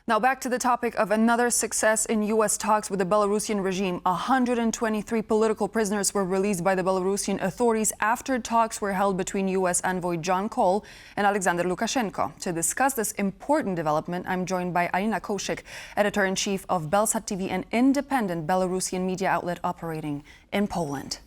Now back to the topic of another success in U.S. talks with the Belarusian regime. 123 political prisoners were released by the Belarusian authorities after talks were held between U.S. envoy John Cole and Alexander Lukashenko. To discuss this important development, I'm joined by Alina Koushyk, Editor-in-Chief of Belsat TV, an independent Belarusian media outlet operating in Poland.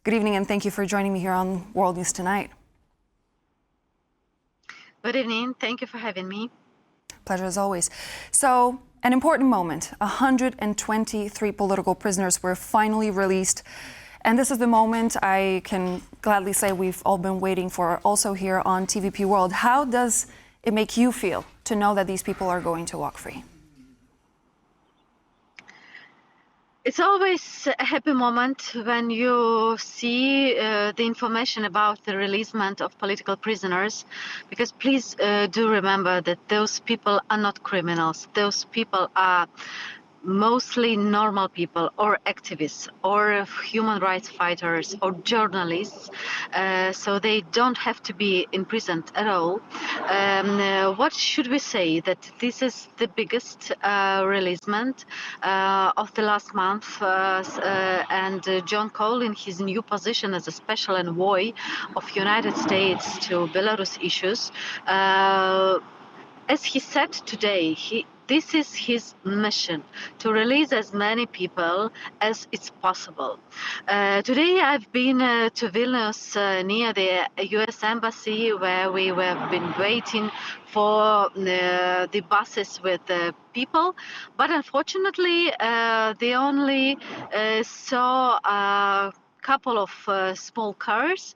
Good evening and thank you for joining me here on World News Tonight. Good evening. Thank you for having me. Pleasure as always. So, an important moment. 123 political prisoners were finally released. And this is the moment I can gladly say we've all been waiting for, also here on TVP World. How does it make you feel to know that these people are going to walk free? It's always a happy moment when you see the information about the releasement of political prisoners, because please do remember that those people are not criminals. Those people are mostly normal people or activists or human rights fighters or journalists, so they don't have to be imprisoned at all. What should we say? That this is the biggest releasement of the last month, and John Cole, in his new position as a special envoy of United States to Belarus issues, as he said today, this is his mission, to release as many people as it's possible. Today I've been to Vilnius near the US Embassy, where we have been waiting for the buses with people, but unfortunately they only saw a couple of small cars,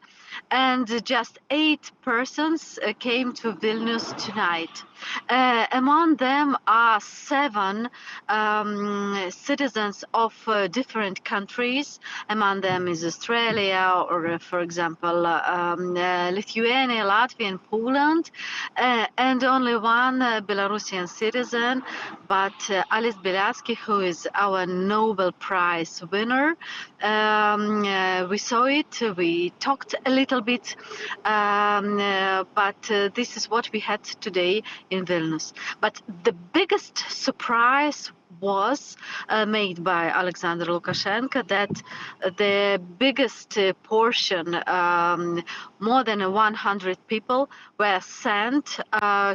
and just 8 persons came to Vilnius tonight. Among them are 7 citizens of different countries. Among them is Australia, or for example Lithuania, Latvia and Poland, and only one Belarusian citizen, but Alice Bielsat, who is our Nobel Prize winner. We saw it, we talked a little bit, but this is what we had today in Vilnius. But the biggest surprise was made by Alexander Lukashenko, that the biggest portion, more than 100 people, were sent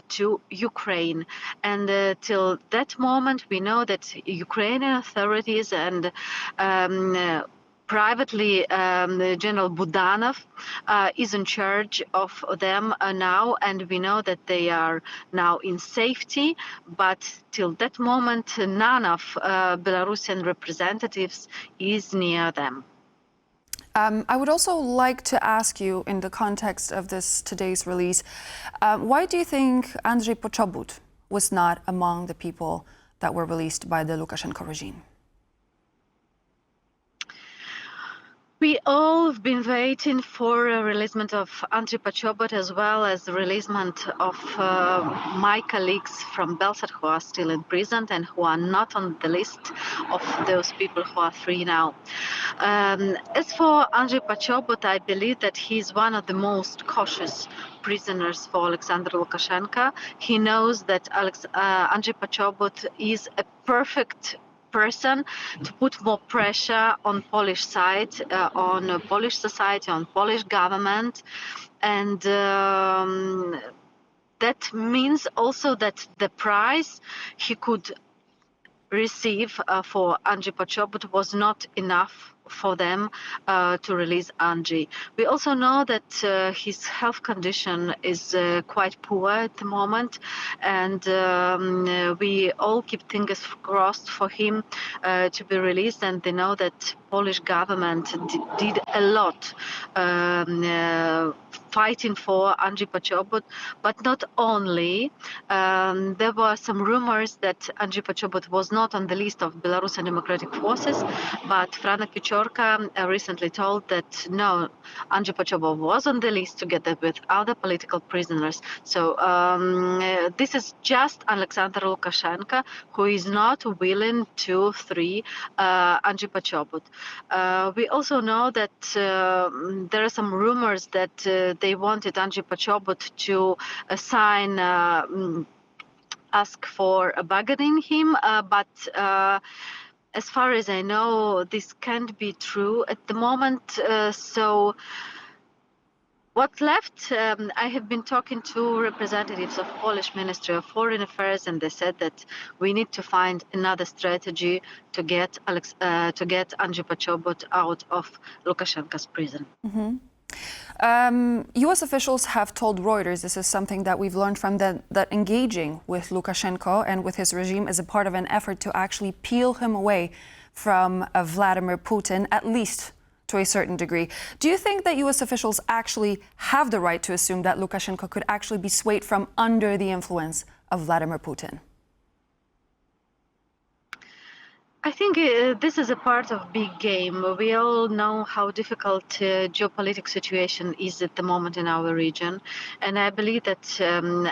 to Ukraine. And till that moment, we know that Ukrainian authorities and privately, General Budanov is in charge of them now, and we know that they are now in safety. But till that moment, none of Belarusian representatives is near them. I would also like to ask you, in the context of this today's release, why do you think Andrzej Poczobut was not among the people that were released by the Lukashenko regime? We all have been waiting for a releasement of Andrzej Poczobut, as well as the releasement of my colleagues from Belsat who are still imprisoned and who are not on the list of those people who are free now. As for Andrzej Poczobut, I believe that he's one of the most cautious prisoners for Alexander Lukashenko. He knows that Andrzej Poczobut is a perfect person to put more pressure on Polish side, on Polish society, on Polish government, and that means also that the price he could receive for Andrzej Poczobut was not enough for them to release Andrzej. We also know that his health condition is quite poor at the moment, and we all keep fingers crossed for him to be released, and they know that Polish government did a lot fighting for Andrzej Poczobut, but not only. There were some rumors that Andrzej Poczobut was not on the list of Belarusian Democratic Forces, but Franek Pieczorka recently told that no, Andrzej Poczobut was on the list together with other political prisoners. So this is just Alexander Lukashenko, who is not willing to free Andrzej Poczobut. We also know that there are some rumors that they wanted Andrzej Poczobut to sign ask for bargaining him, but as far as I know, this can't be true at the moment. So what's left? I have been talking to representatives of Polish Ministry of Foreign Affairs, and they said that we need to find another strategy to get Andrzej Poczobut out of Lukashenko's prison. U.S. officials have told Reuters, this is something that we've learned from them, that engaging with Lukashenko and with his regime is a part of an effort to actually peel him away from Vladimir Putin, at least to a certain degree. Do you think that U.S. officials actually have the right to assume that Lukashenko could actually be swayed from under the influence of Vladimir Putin? I think this is a part of big game. We all know how difficult geopolitical situation is at the moment in our region, and I believe that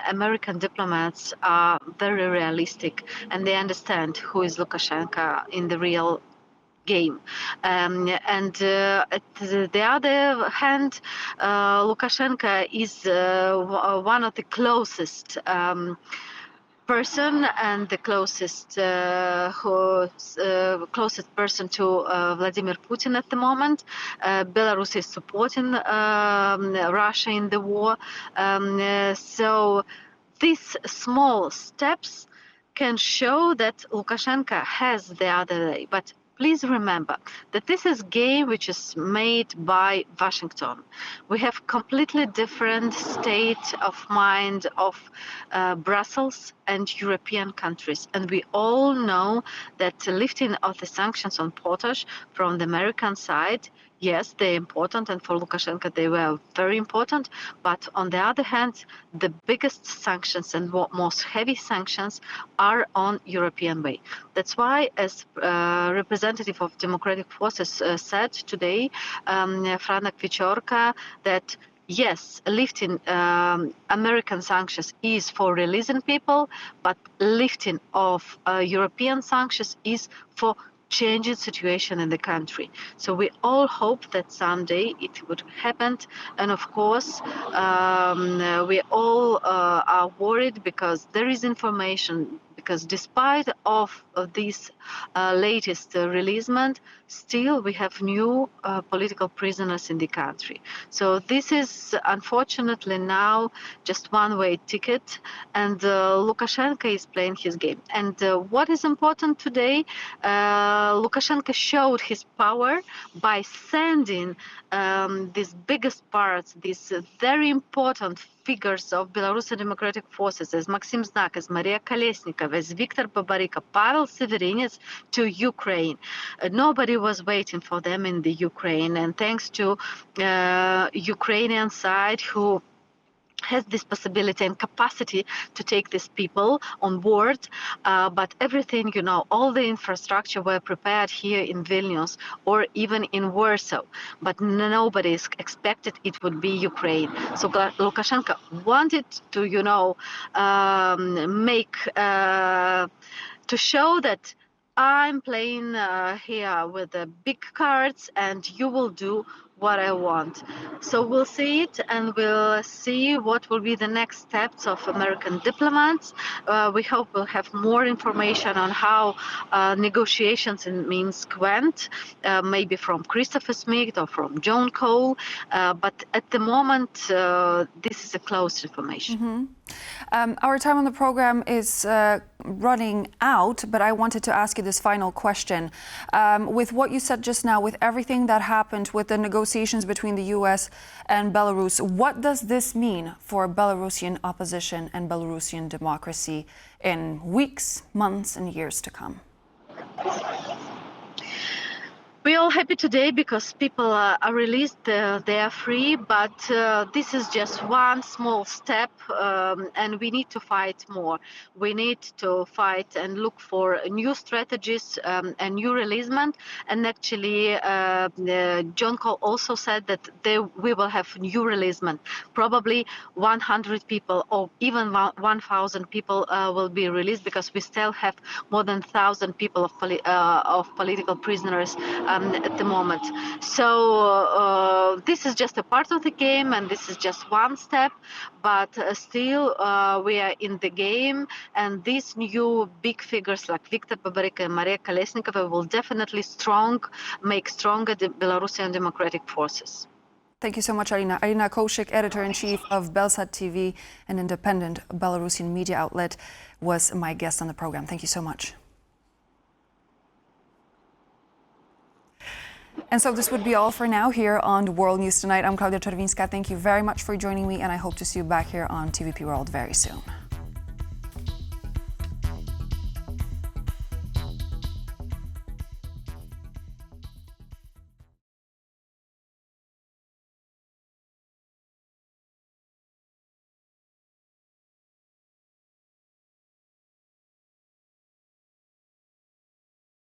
American diplomats are very realistic and they understand who is Lukashenko in the real game. At the other hand, Lukashenko is one of the closest person and the closest closest person to Vladimir Putin at the moment. Belarus is supporting Russia in the war. So these small steps can show that Lukashenko has the other way. But please remember that this is a game which is made by Washington. We have completely different state of mind of Brussels and European countries. And we all know that the lifting of the sanctions on potash from the American side, yes, they're important, and for Lukashenko they were very important. But on the other hand, the biggest sanctions and most heavy sanctions are on European way. That's why, as representative of Democratic Forces said today, Franek Wieczorka, that yes, lifting American sanctions is for releasing people, but lifting of European sanctions is for changing situation in the country. So we all hope that someday it would happen. And of course, we all are worried because there is information, because despite of this latest releasement, still we have new political prisoners in the country. So this is unfortunately now just one-way ticket, and Lukashenko is playing his game. And what is important today, Lukashenko showed his power by sending these biggest parts, these very important figures of Belarusian Democratic Forces, as Maxim Znak, as Maria Kolesnikov, as Viktor Babarika, Pavel Severinets, to Ukraine. Nobody was waiting for them in the Ukraine, and thanks to Ukrainian side who has this possibility and capacity to take these people on board, but everything, you know, all the infrastructure were prepared here in Vilnius or even in Warsaw, but nobody expected it would be Ukraine. So Lukashenko wanted to, you know, to show that I'm playing here with the big cards and you will do what I want. So we'll see it, and we'll see what will be the next steps of American diplomats. We hope we'll have more information on how negotiations in Minsk went, maybe from Christopher Smith or from John Cole. But at the moment, this is a closed information. Our time on the program is running out, but I wanted to ask you this final question. With what you said just now, with everything that happened with the negotiations between the U.S. and Belarus, what does this mean for Belarusian opposition and Belarusian democracy in weeks, months, and years to come? We're all happy today because people are released, they are free, but this is just one small step, and we need to fight more. We need to fight and look for new strategies and new releasement. And actually, John Cole also said that we will have new releasement. Probably 100 people or even 1,000 people will be released, because we still have more than 1,000 people of political prisoners at the moment. So this is just a part of the game, and this is just one step, but still we are in the game, and these new big figures like Viktor Babarika and Maria Kolesnikova will definitely make stronger the Belarusian democratic forces. Thank you so much, Alina. Alina Koushyk, Editor-in-Chief of Belsat TV, an independent Belarusian media outlet, was my guest on the program. Thank you so much. And so this would be all for now here on World News Tonight. I'm Klaudia Czerwińska. Thank you very much for joining me, and I hope to see you back here on TVP World very soon.